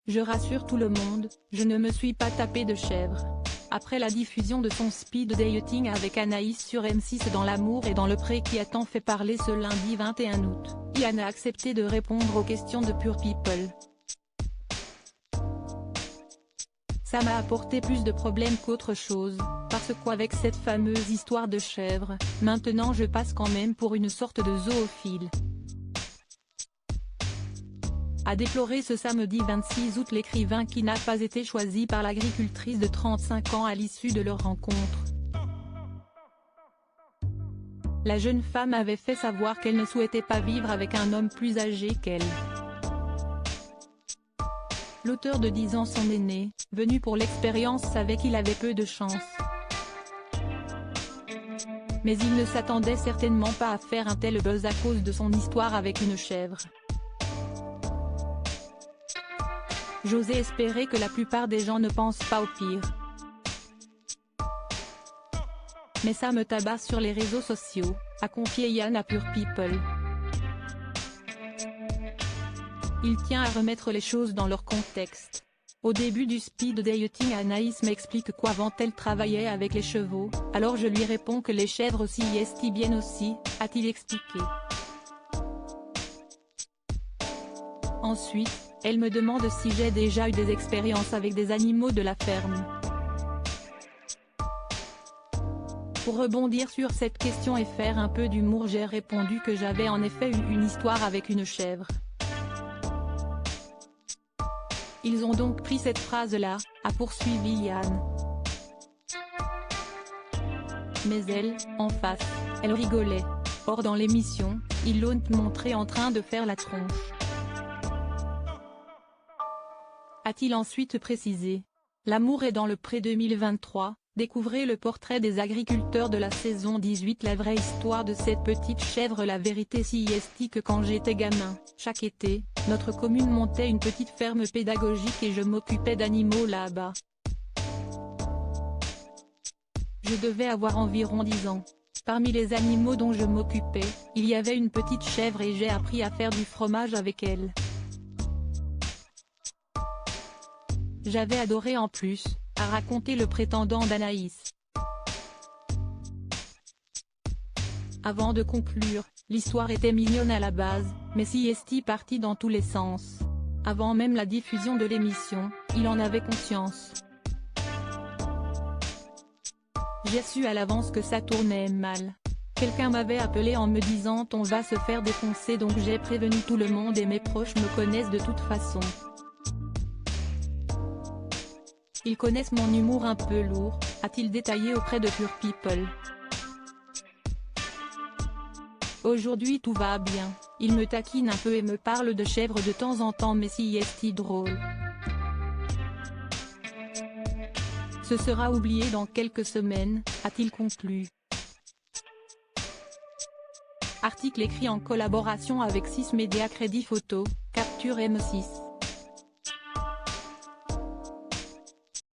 Je rassure tout le monde, je ne me suis pas tapé de chèvre. Après la diffusion de son speed dating avec Anaïs sur M6 dans l'amour et dans le pré qui a tant fait parler ce lundi 21 août, Yann a accepté de répondre aux questions de Pure People. Ça m'a apporté plus de problèmes qu'autre chose, parce qu'avec cette fameuse histoire de chèvre, maintenant je passe quand même pour une sorte de zoophile. A déploré ce samedi 26 août l'écrivain qui n'a pas été choisi par l'agricultrice de 35 ans à l'issue de leur rencontre. La jeune femme avait fait savoir qu'elle ne souhaitait pas vivre avec un homme plus âgé qu'elle. L'auteur de 10 ans son aîné, venu pour l'expérience savait qu'il avait peu de chance. Mais il ne s'attendait certainement pas à faire un tel buzz à cause de son histoire avec une chèvre. J'osais espérer que la plupart des gens ne pensent pas au pire. Mais ça me tabasse sur les réseaux sociaux, a confié Yann à Pure People. Il tient à remettre les choses dans leur contexte. Au début du speed dating, Anaïs m'explique qu'avant elle travaillait avec les chevaux, alors je lui réponds que les chèvres aussi y bien aussi, a-t-il expliqué. Ensuite, elle me demande si j'ai déjà eu des expériences avec des animaux de la ferme. Pour rebondir sur cette question et faire un peu d'humour, j'ai répondu que j'avais en effet eu une histoire avec une chèvre. Ils ont donc pris cette phrase-là, a poursuivi Yann. Mais elle, en face, elle rigolait. Or dans l'émission, ils l'ont montré en train de faire la tronche. A-t-il ensuite précisé. L'amour est dans le pré 2023, découvrez le portrait des agriculteurs de la saison 18. La vraie histoire de cette petite chèvre. La vérité c'est que quand j'étais gamin, chaque été, notre commune montait une petite ferme pédagogique et je m'occupais d'animaux là-bas. Je devais avoir environ 10 ans. Parmi les animaux dont je m'occupais, il y avait une petite chèvre et j'ai appris à faire du fromage avec elle. J'avais adoré en plus, a raconté le prétendant d'Anaïs. Avant de conclure, l'histoire était mignonne à la base, mais si est parti dans tous les sens. Avant même la diffusion de l'émission, il en avait conscience. J'ai su à l'avance que ça tournait mal. Quelqu'un m'avait appelé en me disant on va se faire défoncer, donc j'ai prévenu tout le monde et mes proches me connaissent de toute façon. Ils connaissent mon humour un peu lourd, a-t-il détaillé auprès de Pure People. Aujourd'hui tout va bien, il me taquine un peu et me parle de chèvre de temps en temps, mais si est drôle. Ce sera oublié dans quelques semaines, a-t-il conclu. Article écrit en collaboration avec 6 médias. Crédit photo, capture M6.